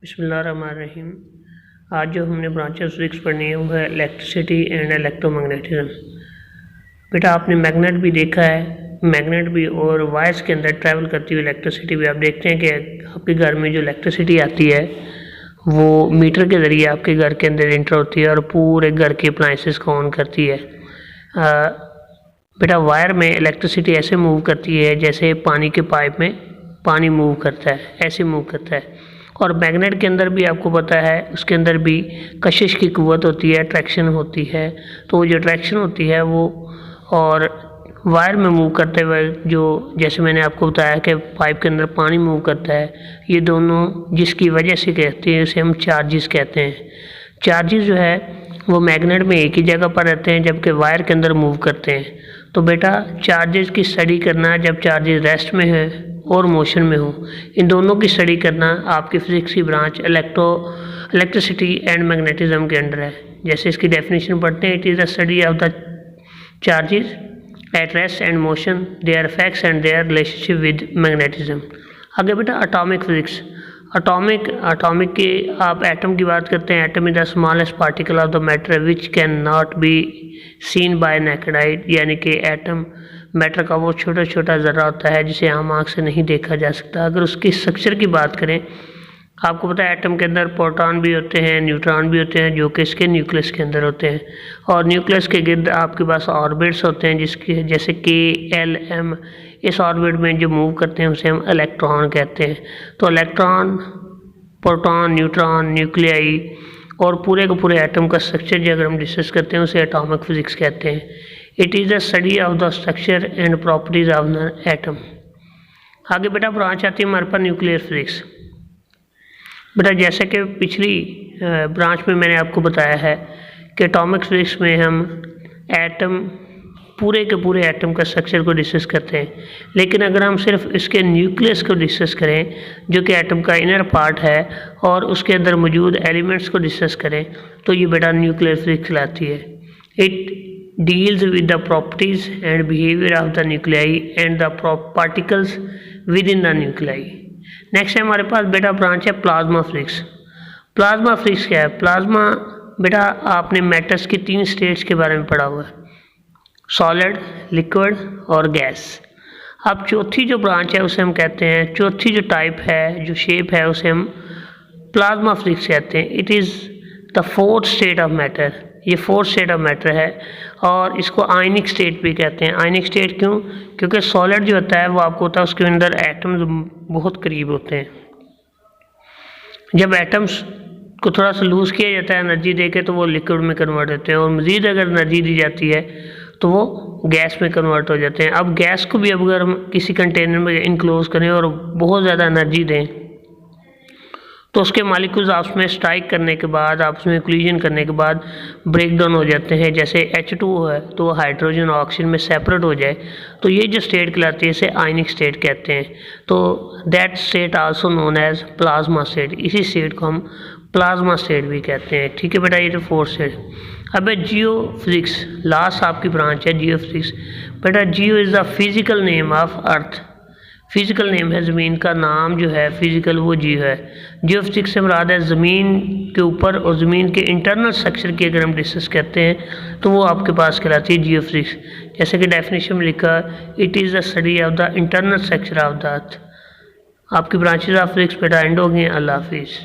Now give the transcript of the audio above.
बिस्मिल्लाहिर्रहमानिर्रहीम। आज जो हमने ब्रांचेस फिजिक्स पढ़नी है वो है इलेक्ट्रिसिटी एंड इलेक्ट्रोमैग्नेटिज्म। बेटा आपने मैग्नेट भी देखा है, मैग्नेट भी और वायर्स के अंदर ट्रैवल करती हुई इलेक्ट्रिसिटी भी। आप देखते हैं कि आपके घर में जो इलेक्ट्रिसिटी आती है वो मीटर के ज़रिए आपके घर के अंदर इंटर होती है और पूरे घर के अप्लाइंसेस को ऑन करती है। बेटा वायर में इलेक्ट्रिसिटी ऐसे मूव करती है जैसे पानी के पाइप में पानी मूव करता है, ऐसे मूव करता है। और मैग्नेट के अंदर भी आपको पता है उसके अंदर भी कशिश की क़ुव्वत होती है, अट्रैक्शन होती है। तो वो जो अट्रैक्शन होती है वो और वायर में मूव करते हुए जो जैसे मैंने आपको बताया कि पाइप के अंदर पानी मूव करता है, ये दोनों जिसकी वजह से कहते हैं उसे हम चार्जेस कहते हैं। चार्जेस जो है वो मैग्नेट में एक ही जगह पर रहते हैं जबकि वायर के अंदर मूव करते हैं। तो बेटा चार्जेस की स्टडी करना जब चार्जेस रेस्ट में है और मोशन में हो, इन दोनों की स्टडी करना आपकी फिजिक्स की ब्रांच इलेक्ट्रिसिटी एंड मैग्नेटिज्म के अंडर है। जैसे इसकी डेफिनेशन पढ़ते हैं, it is the study of the charges at rest and motion, there effects and their relationship with magnetism. आगे बेटा एटॉमिक फिजिक्स। एटॉमिक के आप एटम की बात करते हैं। Atom is the smallest particle of the matter which can not be seen bye naked eye, यानी कि एटम मैटर का वो छोटा छोटा ज़रा होता है जिसे आम आँख से नहीं देखा जा सकता। अगर उसकी स्ट्रक्चर की बात करें, आपको पता है एटम के अंदर प्रोटॉन भी होते हैं, न्यूट्रॉन भी होते हैं जो कि इसके न्यूक्लियस के अंदर होते हैं। और न्यूक्लियस के गिर्द आपके पास ऑर्बिट्स होते हैं जिसके जैसे K, L, M। इस ऑर्बिट में जो मूव करते हैं उसे हम इलेक्ट्रॉन कहते हैं। तो इलेक्ट्रॉन, प्रोटॉन, न्यूट्रॉन, न्यूक्लियाई और पूरे के पूरे एटम का स्ट्रक्चर जो अगर हम डिस्कस करते हैं उसे एटॉमिक फिजिक्स कहते हैं। It is the study of the structure and properties of the atom. आगे बेटा ब्रांच आती है हमारे पास न्यूक्लियर फिजिक्स। बेटा जैसे कि पिछली ब्रांच में मैंने आपको बताया है कि एटॉमिक फिजिक्स में हम एटम, पूरे के पूरे एटम का स्ट्रक्चर को डिस्कस करते हैं। लेकिन अगर हम सिर्फ इसके न्यूक्लियस को डिस्कस करें जो कि एटम का इनर पार्ट है और उसके अंदर मौजूद एलिमेंट्स को डिस्कस करें तो ये बेटा न्यूक्लियर फिजिक्स लाती है। It deals with the properties and behavior of the nuclei and the particles within the nuclei। Next है हमारे पास बेटा ब्रांच है प्लाज्मा फिजिक्स। प्लाज्मा फिजिक्स क्या है? प्लाज्मा बेटा आपने मैटर्स की 3 स्टेट्स के बारे में पढ़ा हुआ है, सॉलिड, लिक्विड और गैस। अब चौथी जो ब्रांच है उसे हम कहते हैं, चौथी जो टाइप है, जो शेप है, उसे हम प्लाज्मा फिजिक्स कहते हैं। It is the 4th state of matter. ये 4th स्टेट ऑफ मैटर है और इसको आयनिक स्टेट भी कहते हैं। आयनिक स्टेट क्यों? क्योंकि सॉलिड जो होता है वो आपको होता है उसके अंदर एटम्स बहुत करीब होते हैं। जब एटम्स को थोड़ा सा लूज़ किया जाता है एनर्जी देके तो वो लिक्विड में कन्वर्ट होते हैं और मज़ीद अगर एनर्जी दी जाती है तो वो गैस में कन्वर्ट हो जाते हैं। अब गैस को भी अब अगर हम किसी कंटेनर में इनक्लोज करें और बहुत ज़्यादा एनर्जी दें तो उसके मालिक्यूल्स आपस में स्ट्राइक करने के बाद, आपस में कोलिजन करने के बाद ब्रेक डाउन हो जाते हैं। जैसे H2O है तो वो हाइड्रोजन और ऑक्सीजन में सेपरेट हो जाए तो ये जो स्टेट कहलाती है इसे आयनिक स्टेट कहते हैं। तो that state also known as plasma state. इसी स्टेट को हम प्लाज्मा स्टेट भी कहते हैं। ठीक है बेटा, ये तो 4th स्टेट। अब है जियो फिजिक्स, लास्ट आपकी ब्रांच है जियो फिजिक्स। बेटा geo is the physical name of earth. Physical name है, ज़मीन का नाम जो है फिजिकल वो जियो है। जियो फिजिक्स से मुराद है ज़मीन के ऊपर और ज़मीन के इंटरनल स्ट्रक्चर की अगर हम डिस्कस करते हैं तो वो आपके पास कहलाती है जियो फिजिक्स। जैसे कि डेफिनेशन में लिखा, it is the study of the internal structure of the earth. आपकी ब्रांचेज ऑफ फिजिक्स बेटा एंड हो गई हैं। अल्लाह हाफिज़।